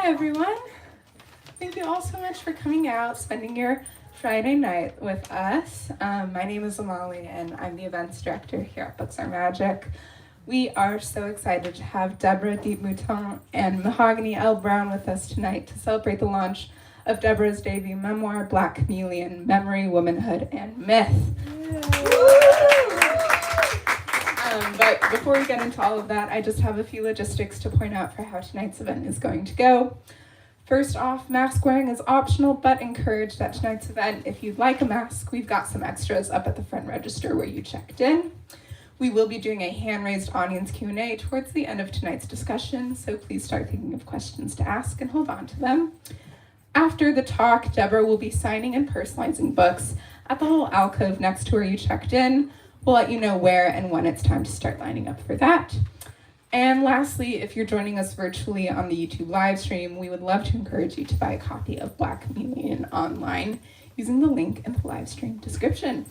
Hi, everyone. Thank you all so much for coming out, spending your Friday night with us. My name is Amali, and I'm the events director here at Books Are Magic. We are so excited to have Deborah, D.E.E.P, Mouton, and Mahogany Browne with us tonight to celebrate the launch of Deborah's debut memoir, Black Chameleon, Memory, Womanhood, and Myth. But before we get into all of that, I just have a few logistics to point out for how tonight's event is going to go. First off, mask wearing is optional, but encouraged at tonight's event. If you'd like a mask, we've got some extras up at the front register where you checked in. We will be doing a hand-raised audience Q&A towards the end of tonight's discussion, so please start thinking of questions to ask and hold on to them. After the talk, Deborah will be signing and personalizing books at the little alcove next to where you checked in. We'll let you know where and when it's time to start lining up for that. And lastly, if you're joining us virtually on the YouTube live stream, we would love to encourage you to buy a copy of Black Chameleon online using the link in the live stream description.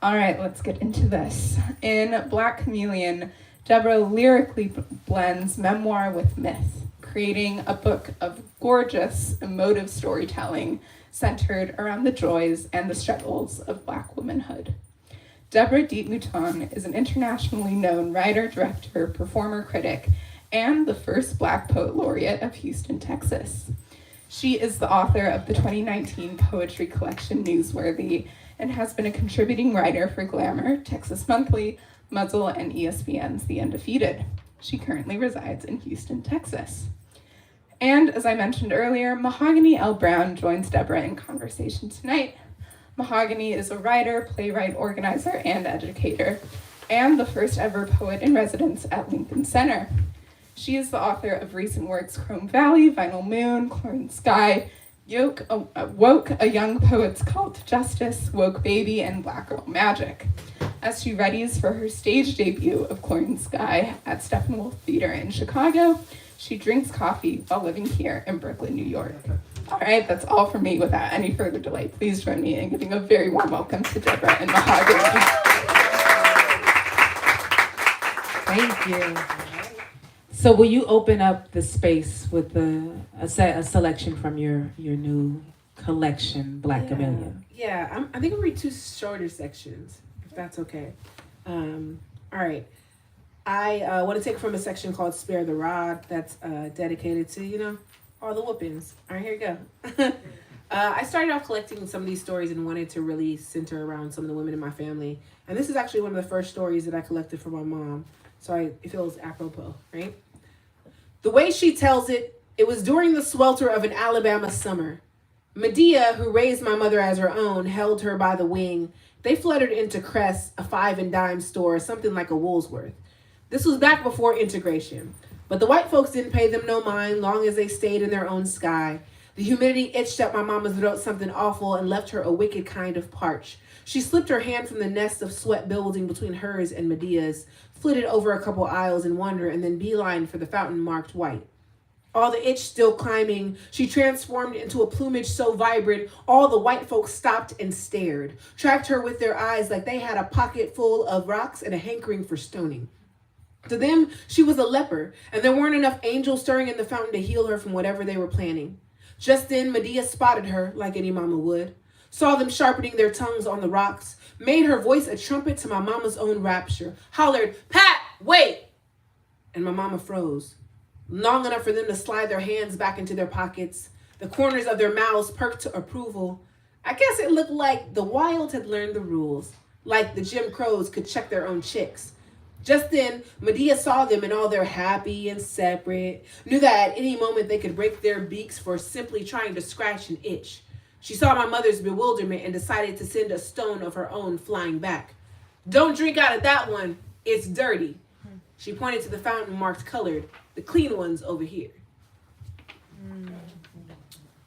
All right, let's get into this. In Black Chameleon, Deborah lyrically blends memoir with myth, creating a book of gorgeous, emotive storytelling centered around the joys and the struggles of Black womanhood. Deborah D.E.E.P Mouton is an internationally known writer, director, performer, critic, and the first Black poet laureate of Houston, Texas. She is the author of the 2019 poetry collection Newsworthy and has been a contributing writer for Glamour, Texas Monthly, Muzzle, and ESPN's The Undefeated. She currently resides in Houston, Texas. And as I mentioned earlier, Mahogany Browne joins Deborah in conversation tonight. Mahogany is a writer, playwright, organizer, and educator, and the first ever poet in residence at Lincoln Center. She is the author of recent works Chrome Valley, Vinyl Moon, Chlorine Sky, Woke, A Young Poet's Call to Justice, Woke Baby, and Black Girl Magic. As she readies for her stage debut of Chlorine Sky at Steppenwolf Theater in Chicago, she drinks coffee while living here in Brooklyn, New York. All right, that's all from me. Without any further delay, please join me in giving a very warm welcome to Deborah and Mahogany. Thank you. So will you open up the space with a selection from your new collection, Black Chameleon? Yeah, I think I'll read two shorter sections, if that's okay. All right. I want to take from a section called Spare the Rod that's dedicated to, all the whoopings. All right, here you go. I started off collecting some of these stories and wanted to really center around some of the women in my family. And this is actually one of the first stories that I collected for my mom. So it feels apropos, right? The way she tells it, it was during the swelter of an Alabama summer. Medea, who raised my mother as her own, held her by the wing. They fluttered into Crest, a 5-and-dime store, something like a Woolworth. This was back before integration. But the white folks didn't pay them no mind, long as they stayed in their own sky. The humidity itched up my mama's throat something awful and left her a wicked kind of parch. She slipped her hand from the nest of sweat building between hers and Medea's, flitted over a couple aisles in wonder, and then beelined for the fountain marked white. All the itch still climbing, she transformed into a plumage so vibrant, all the white folks stopped and stared, tracked her with their eyes like they had a pocket full of rocks and a hankering for stoning. To them, she was a leper, and there weren't enough angels stirring in the fountain to heal her from whatever they were planning. Just then, Medea spotted her, like any mama would, saw them sharpening their tongues on the rocks, made her voice a trumpet to my mama's own rapture, hollered, "Pat, wait!" And my mama froze, long enough for them to slide their hands back into their pockets, the corners of their mouths perked to approval. I guess it looked like the wild had learned the rules, like the Jim Crows could check their own chicks. Just then, Medea saw them and all their happy and separate, knew that at any moment they could break their beaks for simply trying to scratch an itch. She saw my mother's bewilderment and decided to send a stone of her own flying back. "Don't drink out of that one. It's dirty." She pointed to the fountain marked colored, the clean ones over here.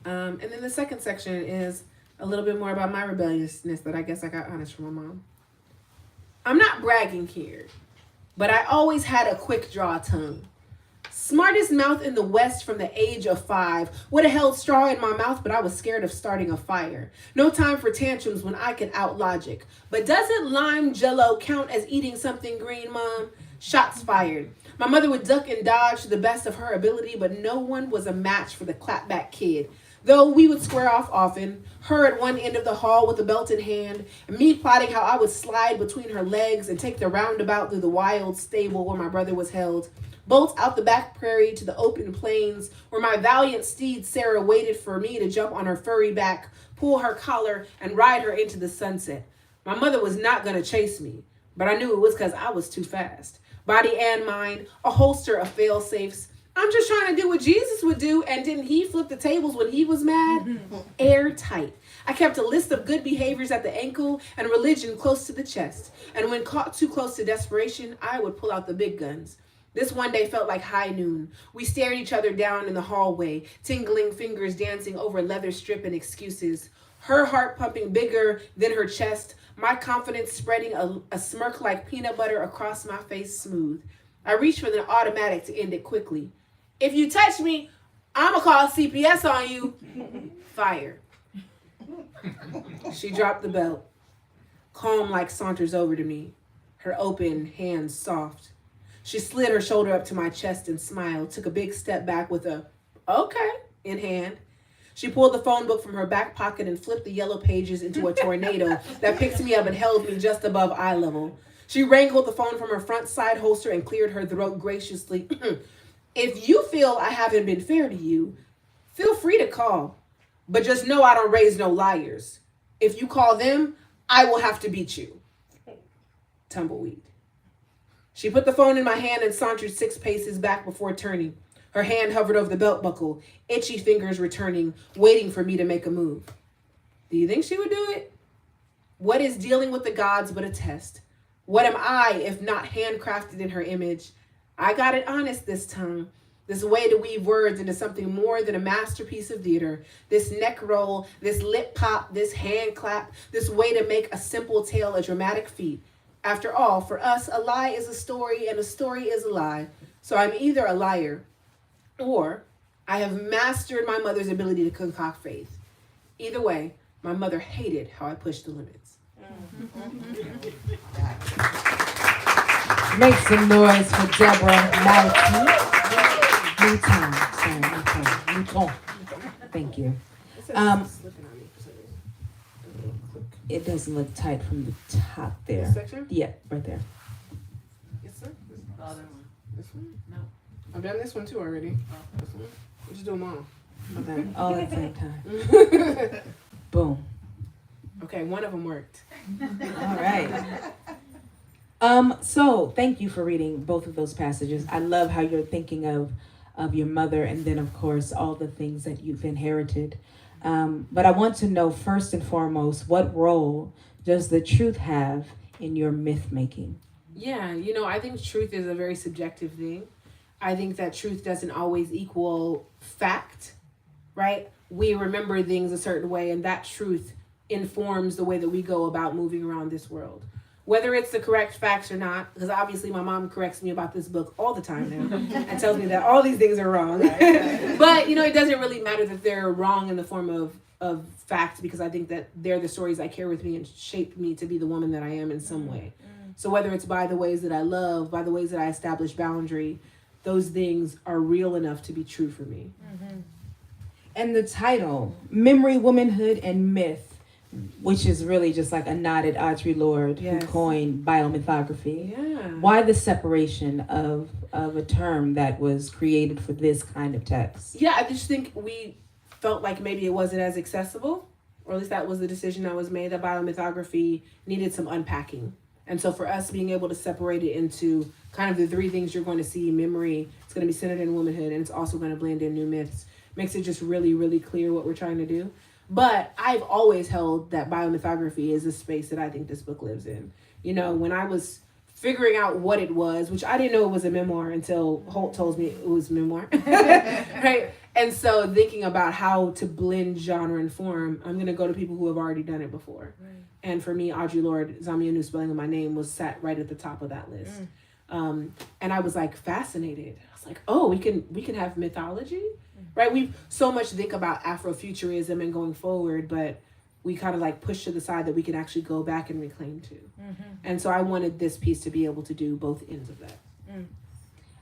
And then the second section is a little bit more about my rebelliousness that I guess I got honest from my mom. I'm not bragging here, but I always had a quick draw tongue. Smartest mouth in the West from the age of 5. Would have held straw in my mouth, but I was scared of starting a fire. No time for tantrums when I could out logic. But doesn't lime jello count as eating something green, Mom? Shots fired. My mother would duck and dodge to the best of her ability, but no one was a match for the clapback kid. Though we would square off often, her at one end of the hall with the belt in hand, and me plotting how I would slide between her legs and take the roundabout through the wild stable where my brother was held, bolt out the back prairie to the open plains where my valiant steed Sarah waited for me to jump on her furry back, pull her collar, and ride her into the sunset. My mother was not going to chase me, but I knew it was because I was too fast. Body and mind, a holster of fail-safes. I'm just trying to do what Jesus would do, and didn't he flip the tables when he was mad? Airtight. I kept a list of good behaviors at the ankle and religion close to the chest. And when caught too close to desperation, I would pull out the big guns. This one day felt like high noon. We stared each other down in the hallway, tingling fingers dancing over leather strip and excuses. Her heart pumping bigger than her chest, my confidence spreading a smirk like peanut butter across my face smooth. I reached for the automatic to end it quickly. If you touch me, I'ma call CPS on you. Fire. She dropped the belt. Calm like saunters over to me, her open hands soft. She slid her shoulder up to my chest and smiled, took a big step back with a, okay, in hand. She pulled the phone book from her back pocket and flipped the yellow pages into a tornado that picked me up and held me just above eye level. She wrangled the phone from her front side holster and cleared her throat graciously. If you feel I haven't been fair to you, feel free to call. But just know I don't raise no liars. If you call them, I will have to beat you. Tumbleweed. She put the phone in my hand and sauntered 6 paces back before turning. Her hand hovered over the belt buckle, itchy fingers returning, waiting for me to make a move. Do you think she would do it? What is dealing with the gods but a test? What am I if not handcrafted in her image? I got it honest this time. This way to weave words into something more than a masterpiece of theater. This neck roll, this lip pop, this hand clap, this way to make a simple tale a dramatic feat. After all, for us, a lie is a story and a story is a lie. So I'm either a liar or I have mastered my mother's ability to concoct faith. Either way, my mother hated how I pushed the limits. Make some noise for Deborah Mouton. Thank you. It doesn't look tight from the top there. This section? Yeah, right there. Yes, sir. The other one. This one? No. I've done this one too already. This one? We just do them all. Okay. All at the same time. Boom. Okay, one of them worked. All right. So thank you for reading both of those passages. I love how you're thinking of your mother and then of course all the things that you've inherited. But I want to know first and foremost, what role does the truth have in your myth making? Yeah, I think truth is a very subjective thing. I think that truth doesn't always equal fact, right? We remember things a certain way, and that truth informs the way that we go about moving around this world. Whether it's the correct facts or not, because obviously my mom corrects me about this book all the time now and tells me that all these things are wrong. But, it doesn't really matter that they're wrong in the form of facts, because I think that they're the stories I carry with me and shape me to be the woman that I am in some way. So whether it's by the ways that I love, by the ways that I establish boundary, those things are real enough to be true for me. And the title, Memory, Womanhood, and Myth, which is really just like a nod at Audre Lorde, Yes. who coined biomythography. Yeah. Why the separation of a term that was created for this kind of text? Yeah, I just think we felt like maybe it wasn't as accessible, or at least that was the decision that was made, that biomythography needed some unpacking. And so for us being able to separate it into kind of the 3 things you're going to see, memory, it's going to be centered in womanhood, and it's also going to blend in new myths, makes it just really, really clear what we're trying to do. But I've always held that biomythography is a space that I think this book lives in. When I was figuring out what it was, which I didn't know it was a memoir until Holt told me it was memoir, right? And so thinking about how to blend genre and form, I'm going to go to people who have already done it before. Right. And for me, Audre Lorde, Zamia New spelling of my name, was sat right at the top of that list. And I was like fascinated. I was like, oh, we can have mythology, right? We so much think about Afrofuturism and going forward, but we kind of like push to the side that we can actually go back and reclaim too. And so I wanted this piece to be able to do both ends of that.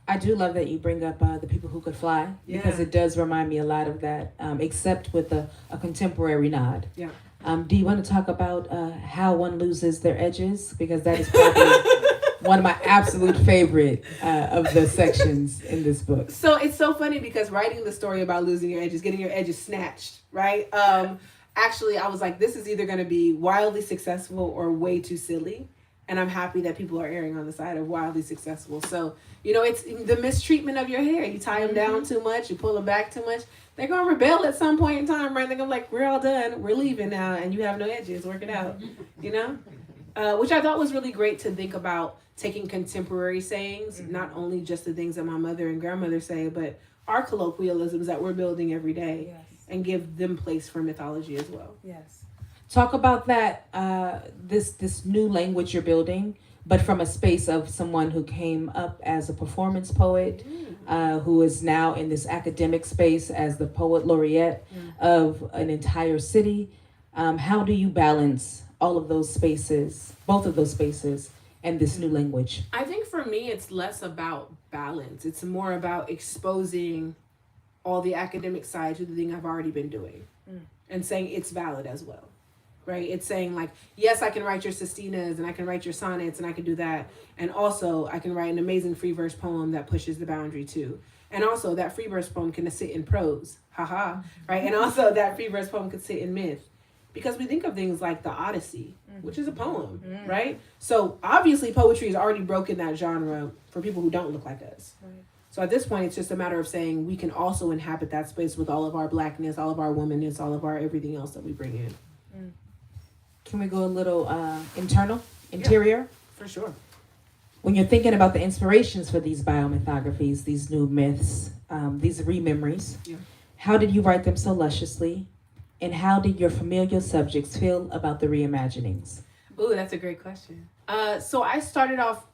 I do love that you bring up the people who could fly, because it does remind me a lot of that, except with a contemporary nod. Yeah. Do you want to talk about how one loses their edges? Because that is probably one of my absolute favorite of the sections in this book. So it's so funny because writing the story about losing your edges, getting your edges snatched, right? Actually, I was like, this is either going to be wildly successful or way too silly. And I'm happy that people are erring on the side of wildly successful. So, it's the mistreatment of your hair. You tie them down too much, you pull them back too much. They're going to rebel at some point in time, right? They're going to be like, we're all done. We're leaving now. And you have no edges. Work it out, which I thought was really great to think about, taking contemporary sayings, not only just the things that my mother and grandmother say, but our colloquialisms that we're building every day, and give them place for mythology as well. Yes. Talk about that, this new language you're building, but from a space of someone who came up as a performance poet, who is now in this academic space as the poet laureate of an entire city. How do you balance all of those spaces, both of those spaces, and this new language? I think for me, it's less about balance. It's more about exposing all the academic side to the thing I've already been doing and saying it's valid as well, right? It's saying like, yes, I can write your sestinas and I can write your sonnets and I can do that. And also I can write an amazing free verse poem that pushes the boundary too. And also that free verse poem can sit in prose, haha, right? And also that free verse poem could sit in myth. Because we think of things like the Odyssey, which is a poem, right? So obviously poetry has already broken that genre for people who don't look like us. Right. So at this point, it's just a matter of saying we can also inhabit that space with all of our blackness, all of our womanness, all of our everything else that we bring in. Can we go a little interior? Yeah, for sure. When you're thinking about the inspirations for these biomythographies, these new myths, these rememories, how did you write them so lusciously? And how did your familial subjects feel about the reimaginings? Ooh, that's a great question. So I started off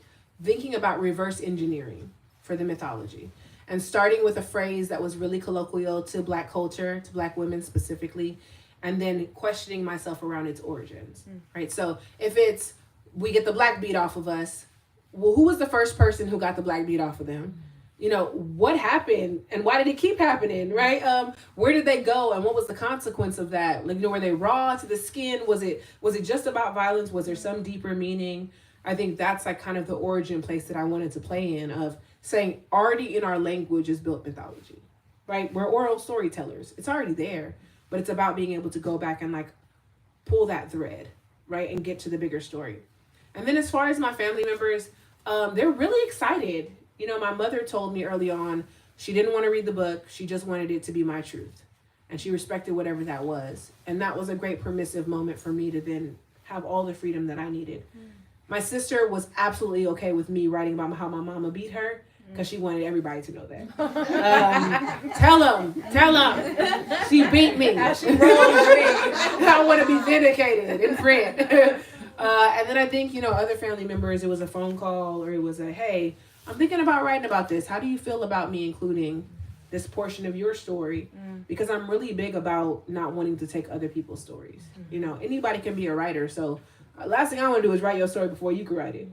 thinking about reverse engineering for the mythology, and starting with a phrase that was really colloquial to Black culture, to Black women specifically, and then questioning myself around its origins, right? So if it's, we get the black beat off of us, well, who was the first person who got the black beat off of them? What happened and why did it keep happening, right? Where did they go and what was the consequence of that? Like, were they raw to the skin? Was it just about violence? Was there some deeper meaning? I think that's like kind of the origin place that I wanted to play in, of saying already in our language is built mythology, right? We're oral storytellers. It's already there, but it's about being able to go back and like pull that thread, right? And get to the bigger story. And then as far as my family members, they're really excited. My mother told me early on, she didn't want to read the book. She just wanted it to be my truth. And she respected whatever that was. And that was a great permissive moment for me to then have all the freedom that I needed. My sister was absolutely okay with me writing about how my mama beat her, because she wanted everybody to know that. Tell them, she beat me. I want to be vindicated in print. And then I think, other family members, it was a phone call or it was a, hey, I'm thinking about writing about this. How do you feel about me including this portion of your story? Because I'm really big about not wanting to take other people's stories. Anybody can be a writer. So last thing I want to do is write your story before you can write it.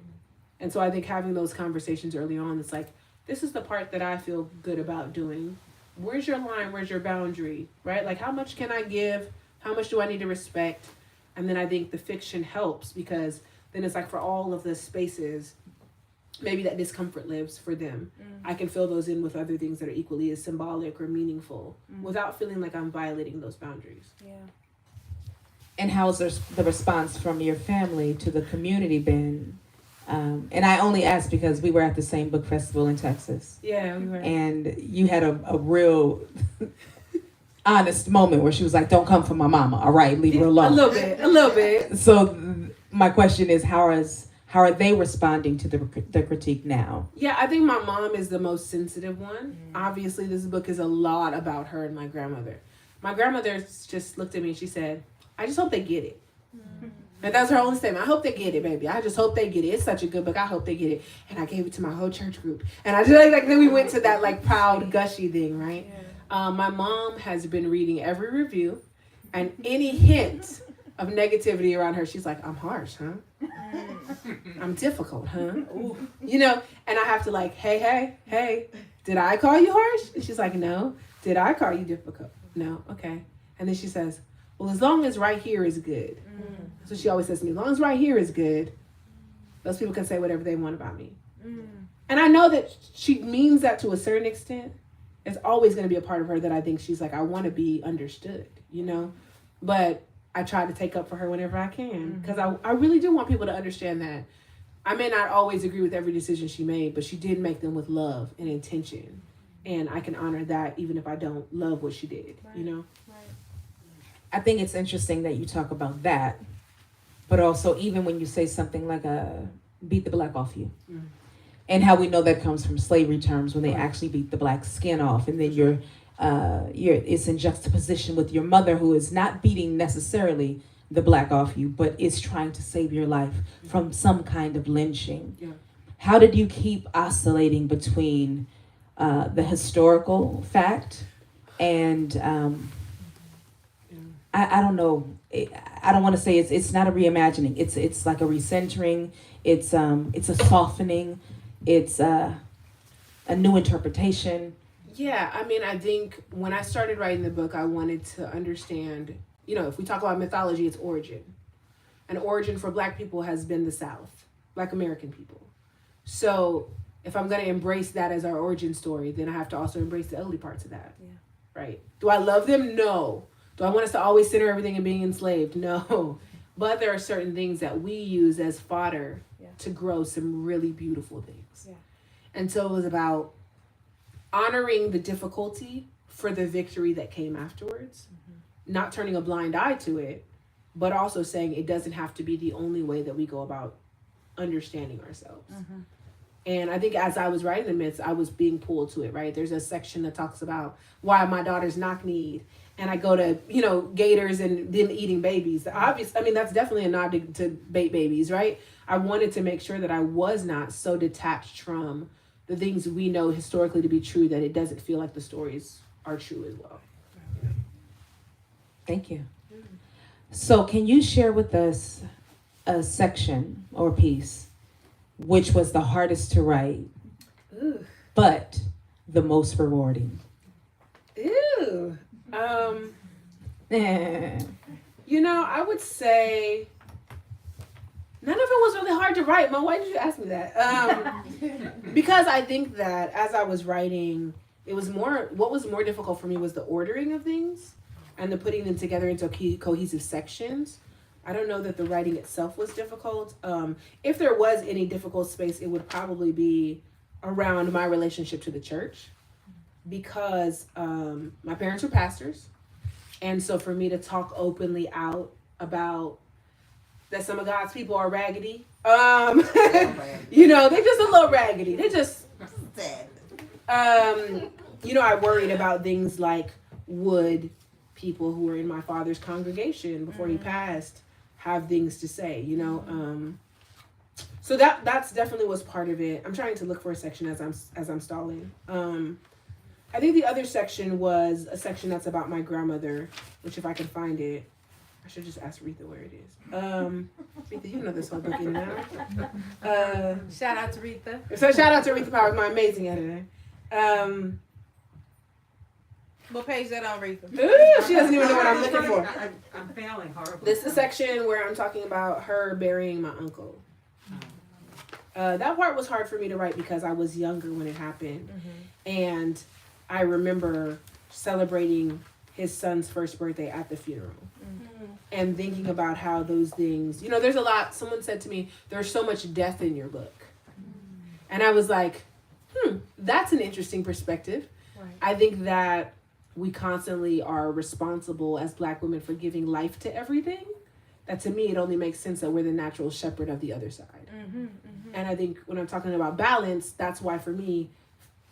And so I think having those conversations early on, it's like, this is the part that I feel good about doing. Where's your line? Where's your boundary? Right? Like, how much can I give? How much do I need to respect? And then I think the fiction helps, because then it's like for all of the spaces, maybe that discomfort lives for them. I can fill those in with other things that are equally as symbolic or meaningful without feeling like I'm violating those boundaries. Yeah. And how's the response from your family to the community been? And I only asked because we were at the same book festival in Texas. Yeah, we were. And you had a real honest moment where she was like, don't come for my mama. All right, leave her alone. A little bit. So my question is, how are they responding to the critique now? Yeah, I think my mom is the most sensitive one. Obviously, this book is a lot about her and my grandmother. My grandmother just looked at me and she said, I just hope they get it. And that's her only statement. I hope they get it, baby. I just hope they get it. It's such a good book. I hope they get it. And I gave it to my whole church group. And I just like then we went to that like proud, gushy thing, right? Yeah. My mom has been reading every review and any hint of negativity around her, she's like, I'm harsh, huh? I'm difficult, huh? Ooh. You know, and I have to like, hey, did I call you harsh? And she's like, no. Did I call you difficult? No. Okay. And then she says, well, as long as right here is good. So she always says to me, as long as right here is good, those people can say whatever they want about me. And I know that she means that to a certain extent. It's always going to be a part of her that I think she's like, I want to be understood, you know? But I try to take up for her whenever I can. Because I really do want people to understand that I may not always agree with every decision she made, but she did make them with love and intention. And I can honor that even if I don't love what she did, you know? I think it's interesting that you talk about that, but also even when you say something like beat the black off you. And how we know that comes from slavery terms when they actually beat the black skin off, and then you're it's in juxtaposition with your mother, who is not beating necessarily the black off you, but is trying to save your life from some kind of lynching. Yeah. How did you keep oscillating between the historical fact and I don't know. I don't want to say it's not a reimagining. It's like a recentering. It's a softening. It's a new interpretation. Yeah, I mean, I think when I started writing the book, I wanted to understand, you know, if we talk about mythology, it's origin. And origin for Black people has been the South, Black American people. So if I'm going to embrace that as our origin story, then I have to also embrace the ugly parts of that. Yeah. Right? Do I love them? No. Do I want us to always center everything in being enslaved? No. But there are certain things that we use as fodder to grow some really beautiful things. Yeah. And so it was about honoring the difficulty for the victory that came afterwards, not turning a blind eye to it, but also saying it doesn't have to be the only way that we go about understanding ourselves. And I think as I was writing the myths, I was being pulled to it, right? There's a section that talks about why my daughters knock-kneed. And I go to, you know, gators and them eating babies. Obviously, I mean, that's definitely a nod to bait babies, right? I wanted to make sure that I was not so detached from the things we know historically to be true that it doesn't feel like the stories are true as well. Thank you. So can you share with us a section or piece which was the hardest to write, but the most rewarding? Ew. You know, I would say none of it was really hard to write. Mom, why did you ask me that? Because I think that as I was writing, what was more difficult for me was the ordering of things and the putting them together into cohesive sections. I don't know that the writing itself was difficult. If there was any difficult space, it would probably be around my relationship to the church, because my parents were pastors. And so for me to talk openly out about that some of God's people are raggedy, you know, they're just a little raggedy. They're just, you know, I worried about things like, would people who were in my father's congregation before he passed have things to say, you know? So that's definitely was part of it. I'm trying to look for a section as I'm stalling. I think the other section was a section that's about my grandmother, which if I can find it, I should just ask Retha where it is. Retha, you know this whole book in now. Shout out to Retha. So shout out to Retha Powers, my amazing editor. What page is that on, Retha? Ooh, she doesn't even know what I'm looking for. I'm failing horribly. This is a section where I'm talking about her burying my uncle. That part was hard for me to write because I was younger when it happened. And I remember celebrating his son's first birthday at the funeral. And thinking about how those things, you know, there's a lot. Someone said to me, there's so much death in your book. And I was like, that's an interesting perspective. Right. I think that we constantly are responsible as Black women for giving life to everything. That to me, it only makes sense that we're the natural shepherd of the other side. And I think when I'm talking about balance, that's why for me,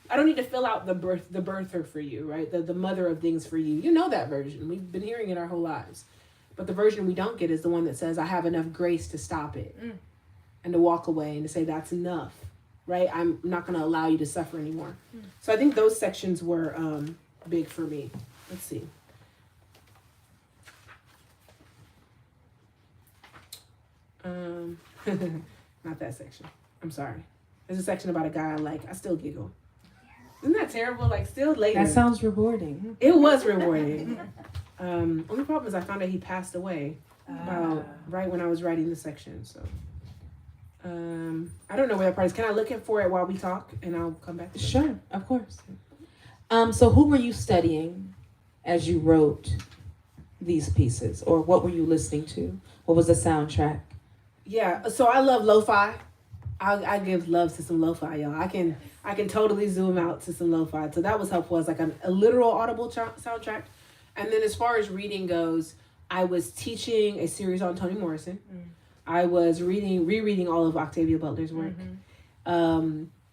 I don't need to fill out the birther for you, right? The mother of things for you. You know that version. We've been hearing it our whole lives. But the version we don't get is the one that says, I have enough grace to stop it and to walk away and to say, that's enough, right? I'm not going to allow you to suffer anymore. So I think those sections were big for me. Let's see. Not that section. I'm sorry. There's a section about a guy I like. I still giggle. Isn't that terrible? Like, still later. That sounds rewarding. It was rewarding. Only problem is I found out he passed away about right when I was writing the section. So, I don't know where that part is. Can I look for it while we talk, and I'll come back to it? Sure, of course. So who were you studying as you wrote these pieces, or what were you listening to? What was the soundtrack? Yeah, so I love lo-fi. I give love to some lo-fi, y'all. I can totally zoom out to some lo-fi. So that was helpful as like a literal audible soundtrack. And then as far as reading goes, I was teaching a series on Toni Morrison. I was rereading all of Octavia Butler's work.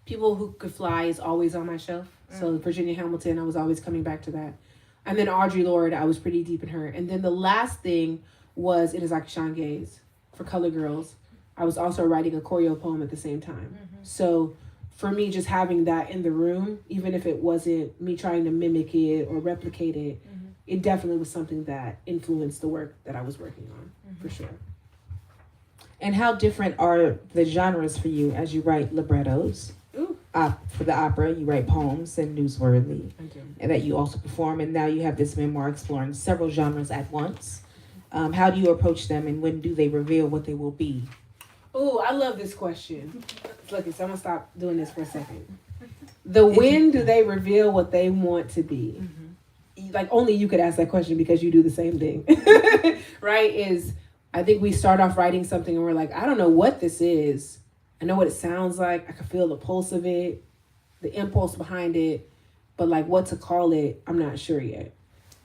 People Who Could Fly is always on my shelf. So Virginia Hamilton, I was always coming back to that. And then Audre Lorde, I was pretty deep in her. And then the last thing was It Is Like Sean Gaze for Color Girls. I was also writing a choreo poem at the same time. So for me, just having that in the room, even if it wasn't me trying to mimic it or replicate it, it definitely was something that influenced the work that I was working on, for sure. And how different are the genres for you as you write librettos? For the opera, you write poems and newsworthy, and that you also perform. And now you have this memoir exploring several genres at once. How do you approach them, and when do they reveal what they will be? Oh, I love this question. Look, so I'm gonna stop doing this for a second. When do they reveal what they want to be? Like, only you could ask that question because you do the same thing, right? I think we start off writing something and we're like, I don't know what this is. I know what it sounds like. I can feel the pulse of it, the impulse behind it, but like what to call it, I'm not sure yet.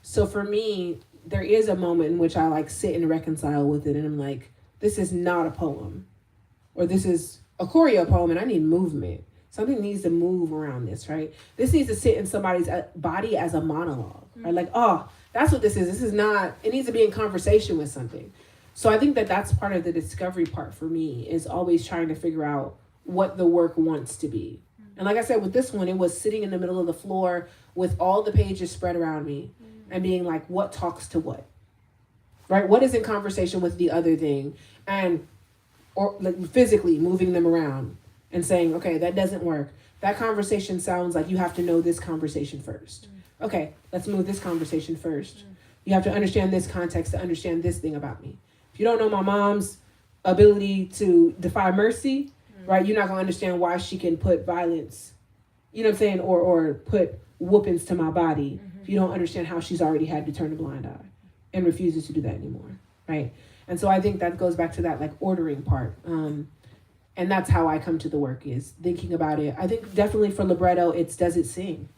So for me, there is a moment in which I like sit and reconcile with it, and I'm like, this is not a poem, or this is a choreo poem, and I need movement. Something needs to move around this, right? This needs to sit in somebody's body as a monologue, right? Like, oh, that's what this is. This is not, it needs to be in conversation with something. So I think that that's part of the discovery part for me, is always trying to figure out what the work wants to be. And like I said, with this one, it was sitting in the middle of the floor with all the pages spread around me and being like, what talks to what, right? What is in conversation with the other thing? Or like physically moving them around and saying, okay, that doesn't work. That conversation sounds like you have to know this conversation first. Okay, let's move this conversation first. You have to understand this context to understand this thing about me. If you don't know my mom's ability to defy mercy, right, you're not going to understand why she can put violence, you know what I'm saying, or put whoopings to my body if you don't understand how she's already had to turn a blind eye and refuses to do that anymore, right? And so I think that goes back to that like ordering part. And that's how I come to the work, is thinking about it. I think definitely for libretto, it's does it sing,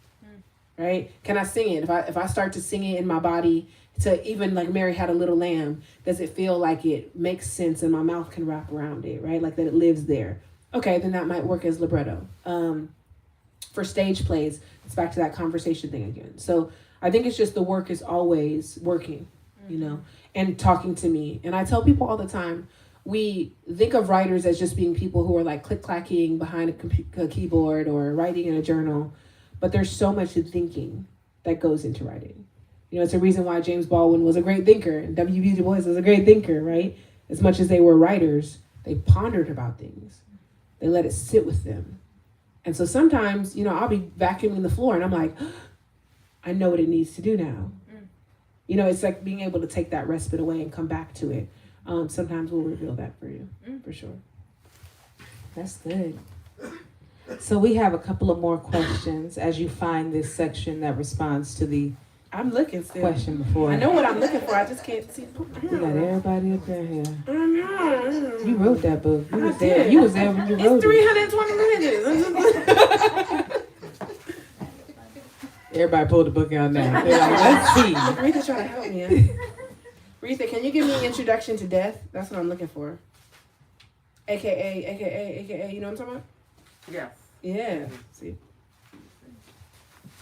right? Can I sing it? If I start to sing it in my body, to even like Mary Had a Little Lamb, does it feel like it makes sense and my mouth can wrap around it, right? Like that it lives there. Okay, then that might work as libretto. For stage plays, it's back to that conversation thing again. So I think it's just the work is always working, you know, and talking to me. And I tell people all the time, we think of writers as just being people who are like click-clacking behind a keyboard or writing in a journal, but there's so much thinking that goes into writing. You know, it's a reason why James Baldwin was a great thinker and W.B. Du Bois was a great thinker, right? As much as they were writers, they pondered about things. They let it sit with them. And so sometimes, you know, I'll be vacuuming the floor and I'm like, I know what it needs to do now. You know, it's like being able to take that respite away and come back to it. Sometimes we'll reveal that for you, for sure. That's good. So we have a couple of more questions as you find this section that responds to the I'm looking still. question before. I know what I'm looking for. I just can't see. We got everybody up there here. I know. You wrote that book. You was I there. did. You was there when you wrote It's 320 pages. Everybody pulled the book out now. They're like, let's see. Retha's trying to help me. Retha, can you give me an introduction to death? That's what I'm looking for. AKA, you know what I'm talking about? Yes. Yeah. See?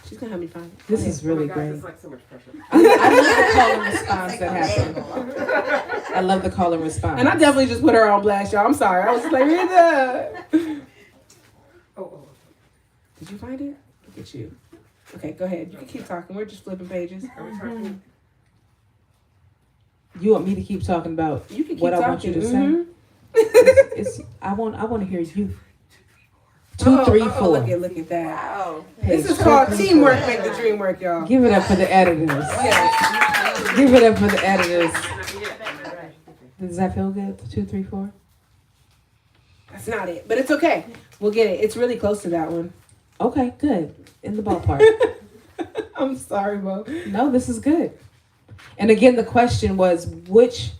She's gonna help me find it. This is really Oh my great. gosh, it's like so much pressure. I love the call and response that happened. I love the call and response. And I definitely just put her on blast, y'all. I'm sorry. I was just like, Retha. Oh. Did you find it? Look at you. Okay, go ahead. You can keep talking. We're just flipping pages. Are we talking? You want me to keep talking about You can keep what talking. I want you to say? I want to hear you. 2, 3, 4. Look at that. Wow. This is Page called 2, 3, teamwork 4. make the dream work, y'all. Give it up for the editors. Yes. Give it up for the editors. Does that feel good? 2, 3, 4. That's not it, but it's okay. We'll get it. It's really close to that one. Okay, good. In the ballpark. I'm sorry, Mo. No, this is good. And again, the question was, which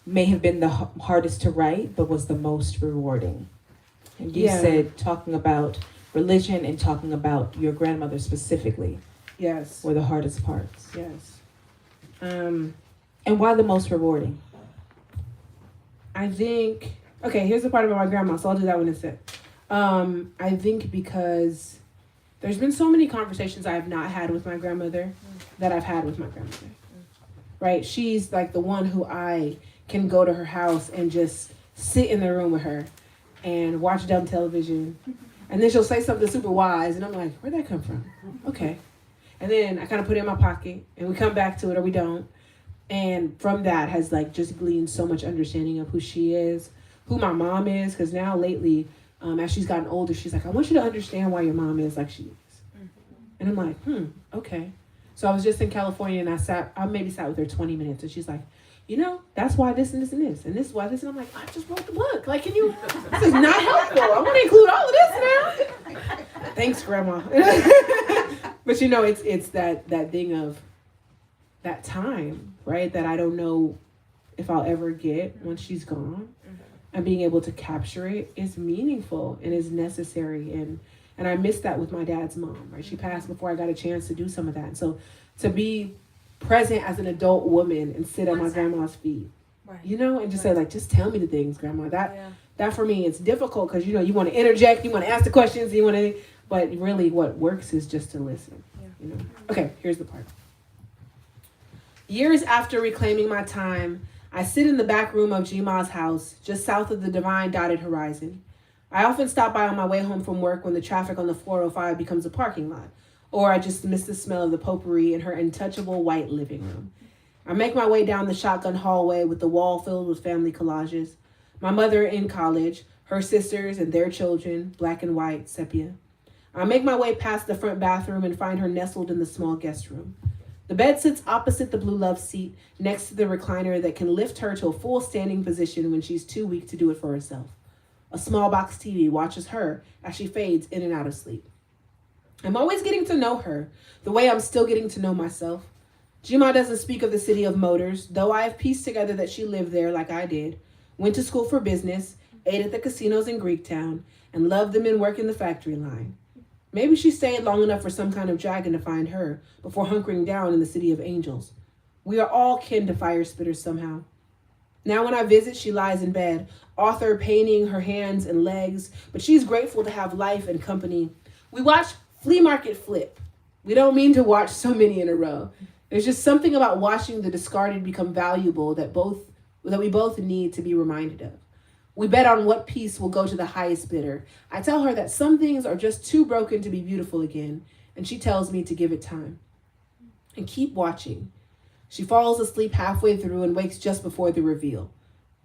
may have been the hardest to write, but was the most rewarding? And you said talking about religion and talking about your grandmother specifically. Yes. Were the hardest parts. Yes. And why the most rewarding? I think, okay, here's the part about my grandma, so I'll do that one instead. I think because there's been so many conversations I have not had with my grandmother that I've had with my grandmother. Right? She's like the one who I can go to her house and just sit in the room with her and watch dumb television. And then she'll say something super wise, and I'm like, where'd that come from? Okay. And then I kind of put it in my pocket, and we come back to it or we don't. And from that has like just gleaned so much understanding of who she is, who my mom is, because now lately, as she's gotten older, she's like, I want you to understand why your mom is like she is. And I'm like, okay. So I was just in California, and I maybe sat with her 20 minutes, and she's like, you know, that's why this and this and this, and this is why this. And I'm like, I just wrote the book. Like, this is not helpful. I want to include all of this now. Thanks, Grandma. But you know, it's that thing of that time, right? That I don't know if I'll ever get once she's gone. And being able to capture it is meaningful and is necessary. And I miss that with my dad's mom, right? She passed before I got a chance to do some of that. And so to be present as an adult woman and sit at my grandma's feet, you know, and just say like, just tell me the things, Grandma. That for me, it's difficult because, you know, you want to interject, you want to ask the questions, but really what works is just to listen, you know? Okay, here's the part. Years after reclaiming my time, I sit in the back room of Jima's house, just south of the divine dotted horizon. I often stop by on my way home from work when the traffic on the 405 becomes a parking lot, or I just miss the smell of the potpourri in her untouchable white living room. I make my way down the shotgun hallway with the wall filled with family collages. My mother in college, her sisters and their children, black and white, sepia. I make my way past the front bathroom and find her nestled in the small guest room. The bed sits opposite the blue love seat, next to the recliner that can lift her to a full standing position when she's too weak to do it for herself. A small box TV watches her as she fades in and out of sleep. I'm always getting to know her, the way I'm still getting to know myself. Jima doesn't speak of the city of motors, though I have pieced together that she lived there like I did, went to school for business, ate at the casinos in Greektown, and loved the men working the factory line. Maybe she stayed long enough for some kind of dragon to find her before hunkering down in the city of angels. We are all kin to fire spitters somehow. Now when I visit, she lies in bed, author painting her hands and legs, but she's grateful to have life and company. We watch Flea Market Flip. We don't mean to watch so many in a row. There's just something about watching the discarded become valuable that we both need to be reminded of. We bet on what piece will go to the highest bidder. I tell her that some things are just too broken to be beautiful again, and she tells me to give it time. And keep watching. She falls asleep halfway through and wakes just before the reveal.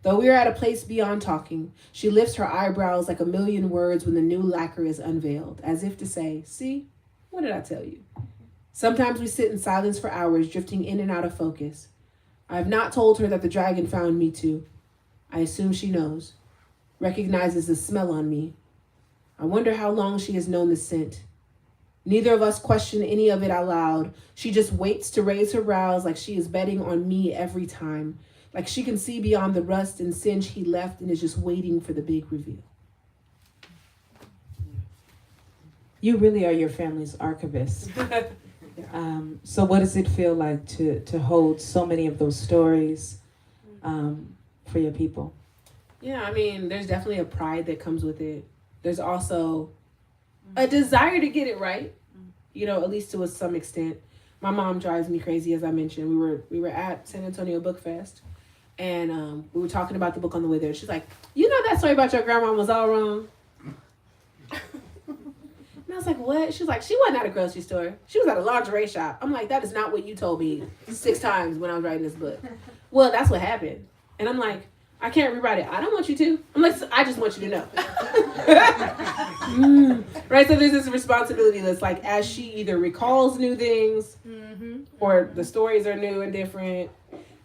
Though we are at a place beyond talking, she lifts her eyebrows like a million words when the new lacquer is unveiled, as if to say, see, what did I tell you? Sometimes we sit in silence for hours, drifting in and out of focus. I have not told her that the dragon found me too. I assume she knows, recognizes the smell on me. I wonder how long she has known the scent. Neither of us question any of it out loud. She just waits to raise her brows like she is betting on me every time, like she can see beyond the rust and singe he left and is just waiting for the big reveal. You really are your family's archivist. So what does it feel like to hold so many of those stories for your people? Yeah, I mean, there's definitely a pride that comes with it. There's also a desire to get it right, you know, at least to some extent. My mom drives me crazy, as I mentioned. We were at San Antonio Book Fest, and we were talking about the book on the way there. She's like, you know that story about your grandma was all wrong? And I was like, what? She's like, she wasn't at a grocery store. She was at a lingerie shop. I'm like, that is not what you told me 6 times when I was writing this book. Well, that's what happened. And I'm like, I can't rewrite it. I don't want you to. Unless I just want you to know. Right? So there's this responsibility that's like, as she either recalls new things or the stories are new and different,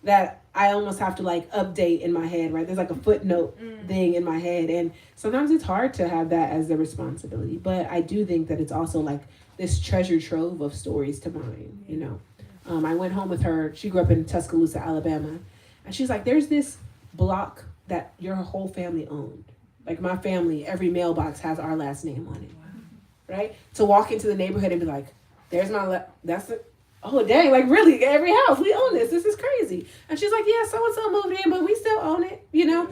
that I almost have to like update in my head, right? There's like a footnote thing in my head. And sometimes it's hard to have that as the responsibility. But I do think that it's also like this treasure trove of stories to mine, you know. I went home with her. She grew up in Tuscaloosa, Alabama. And she's like, there's this block that your whole family owned. Like my family, every mailbox has our last name on it. Wow. Right? To walk into the neighborhood and be like, there's my, that's it. Oh, dang, like really, every house, we own this. This is crazy. And she's like, yeah, so-and-so moved in, but we still own it, you know?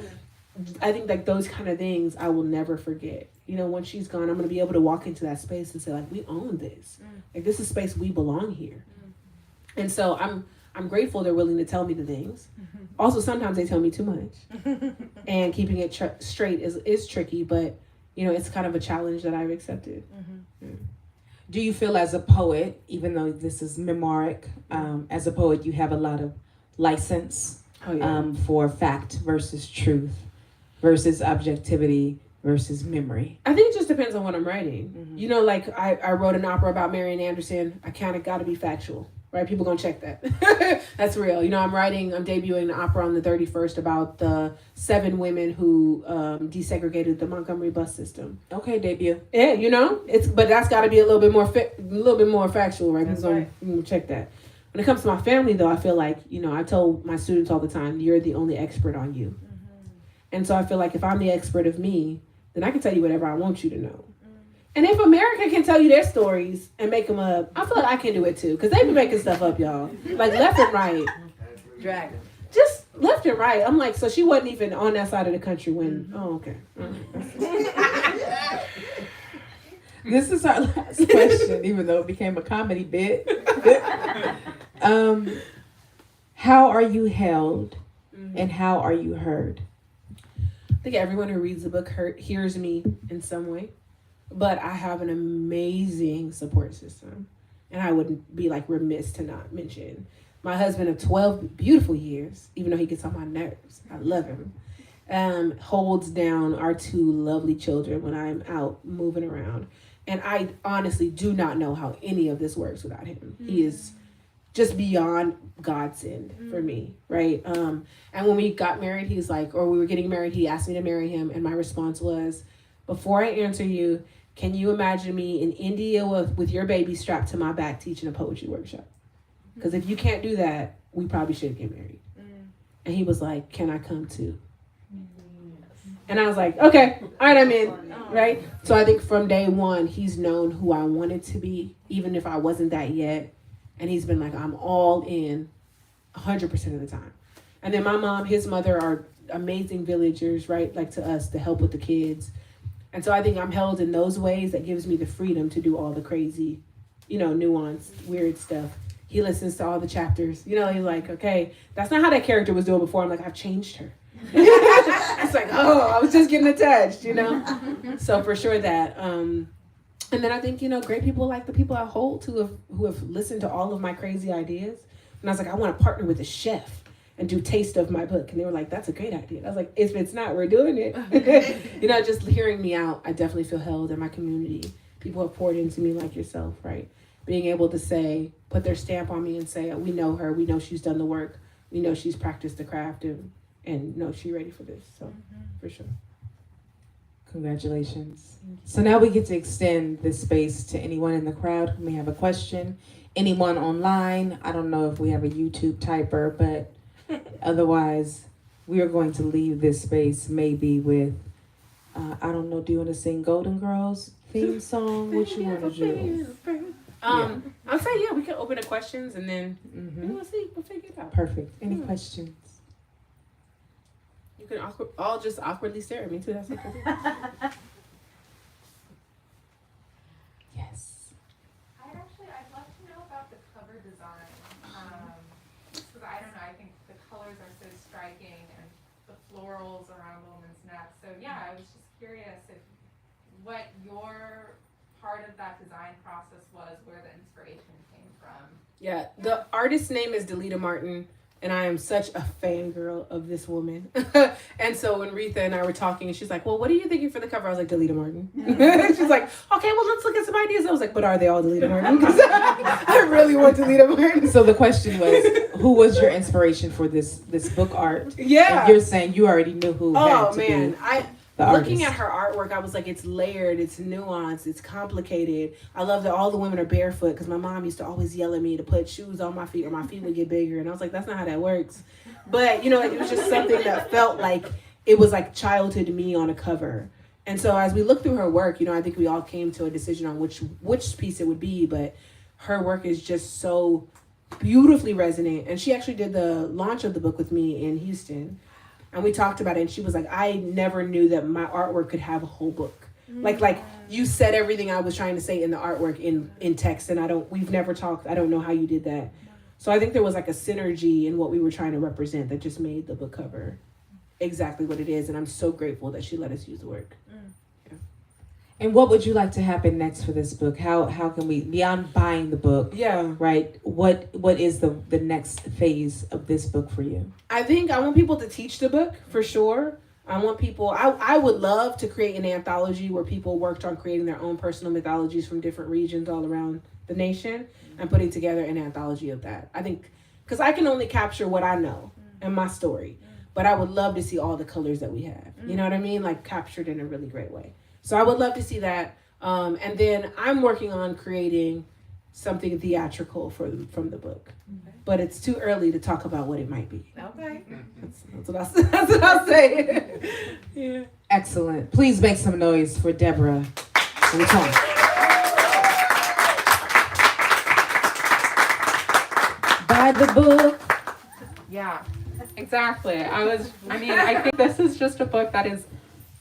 I think like those kind of things I will never forget. You know, when she's gone, I'm going to be able to walk into that space and say like, we own this. Like this is space, we belong here. And so I'm grateful they're willing to tell me the things. Also, sometimes they tell me too much. And keeping it straight is tricky, but, you know, it's kind of a challenge that I've accepted. Do you feel as a poet, even though this is memoiric, as a poet, you have a lot of license for fact versus truth versus objectivity versus memory? I think it just depends on what I'm writing. You know, like I wrote an opera about Marian Anderson. I kind of got to be factual. Right, people gonna check that. That's real. You know, I'm debuting an opera on the 31st about the 7 women who desegregated the Montgomery bus system. Okay, debut. Yeah, you know, but that's got to be a little bit more factual, right? That's right. Check that. When it comes to my family, though, I feel like, you know, I tell my students all the time, you're the only expert on you, and so I feel like if I'm the expert of me, then I can tell you whatever I want you to know. And if America can tell you their stories and make them up, I feel like I can do it too. Because they be making stuff up, y'all. Like left and right. Dragon. Just left and right. I'm like, so she wasn't even on that side of the country when, oh, okay. This is our last question, even though it became a comedy bit. How are you held and how are you heard? I think everyone who reads the book hears me in some way. But I have an amazing support system. And I wouldn't be like remiss to not mention my husband of 12 beautiful years, even though he gets on my nerves. I love him. Holds down our 2 lovely children when I'm out moving around. And I honestly do not know how any of this works without him. He is just beyond godsend for me, right? And when we got married, he's like, or we were getting married, he asked me to marry him. And my response was, before I answer you, can you imagine me in India with your baby strapped to my back teaching a poetry workshop? Because if you can't do that, we probably shouldn't get married. And he was like, can I come too? And I was like, okay, all right, I'm in, right? So I think from day one, he's known who I wanted to be, even if I wasn't that yet. And he's been like, I'm all in 100% of the time. And then my mom, his mother are amazing villagers, right? Like to us, to help with the kids. And so I think I'm held in those ways that gives me the freedom to do all the crazy, you know, nuanced, weird stuff. He listens to all the chapters. You know, he's like, okay, that's not how that character was doing before. I'm like, I've changed her. It's like, oh, I was just getting attached, you know? So for sure that. And then I think, you know, great people like the people I hold who have listened to all of my crazy ideas. And I was like, I want to partner with a chef and do taste of my book. And they were like, that's a great idea. I was like, if it's not, we're doing it. You know, just hearing me out, I definitely feel held in my community. People have poured into me like yourself, right? Being able to say, put their stamp on me and say, we know her, we know she's done the work, we know she's practiced the craft, and know she's ready for this. So, for sure. Congratulations. So now we get to extend this space to anyone in the crowd who may have a question. Anyone online. I don't know if we have a YouTube typer, but otherwise, we are going to leave this space maybe with, I don't know, do you want to sing Golden Girls theme song? What you want to do? I'll say, yeah, we can open to questions and then we'll see. We'll figure it out. Perfect. Any questions? You can all just awkwardly stare at me too. That's okay. Yes. I'd love to know about the cover design. Because I don't know, I think the colors are so striking and the florals around the woman's neck. So yeah, I was just curious what your part of that design process was, where the inspiration came from. Yeah, the artist's name is D.E.E.P. Martin. And I am such a fangirl of this woman. And so when Retha and I were talking, and she's like, well, what are you thinking for the cover? I was like, Delita Martin. She's like, okay, well, let's look at some ideas. I was like, but are they all Delita Martin? Because I really want Delita Martin. So the question was, who was your inspiration for this book art? Yeah. And you're saying you already knew who had to man. be the Looking artist. at her artwork, I was like, it's layered, it's nuanced, it's complicated. I love that all the women are barefoot because my mom used to always yell at me to put shoes on my feet or my feet would get bigger. And I was like, that's not how that works. But, like, it was just something that felt like it was like childhood me on a cover. And so as we look through her work, I think we all came to a decision on which piece it would be. But her work is just so beautifully resonant. And she actually did the launch of the book with me in Houston. And we talked about it, and she was like, I never knew that my artwork could have a whole book. Like you said everything I was trying to say in the artwork in text, and we've never talked. I don't know how you did that. So I think there was like a synergy in what we were trying to represent that just made the book cover exactly what it is. And I'm so grateful that she let us use the work. And what would you like to happen next for this book? How can we, beyond buying the book, right? What is the next phase of this book for you? I think I want people to teach the book for sure. I want people, I would love to create an anthology where people worked on creating their own personal mythologies from different regions all around the nation and putting together an anthology of that. I think, because I can only capture what I know and my story, but I would love to see all the colors that we have. You know what I mean? Like captured in a really great way. So I would love to see that. And then I'm working on creating something theatrical from the book. Okay. But it's too early to talk about what it might be. Okay. That's what I'll say. Yeah. Excellent. Please make some noise for Deborah Mouton. Buy the book. Yeah, exactly. I think this is just a book that is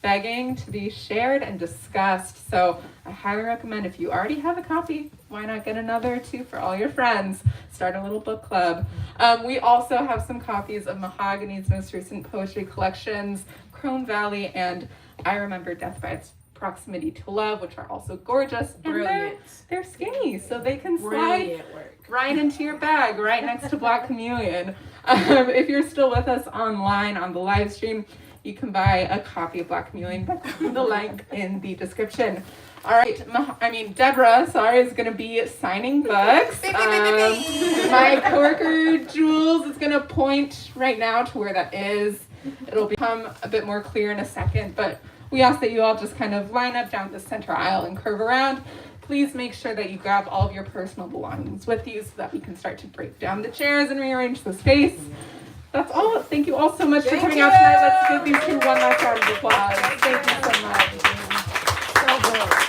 begging to be shared and discussed. So I highly recommend, if you already have a copy, why not get another too for all your friends? Start a little book club. We also have some copies of Mahogany's most recent poetry collections, Crone Valley and I Remember Death by Its Proximity to Love, which are also gorgeous. Brilliant. And they're skinny, so they can slide right into your bag, right next to Black Chameleon. If you're still with us online on the live stream, you can buy a copy of Black Chameleon by clicking the link in the description. All right, Deborah, is going to be signing books. My coworker, Jules, is going to point right now to where that is. It'll become a bit more clear in a second, but we ask that you all just kind of line up down the center aisle and curve around. Please make sure that you grab all of your personal belongings with you so that we can start to break down the chairs and rearrange the space. That's all. Thank you all so much for coming out tonight. Let's give these two one last round of applause. Thank you so much. So good.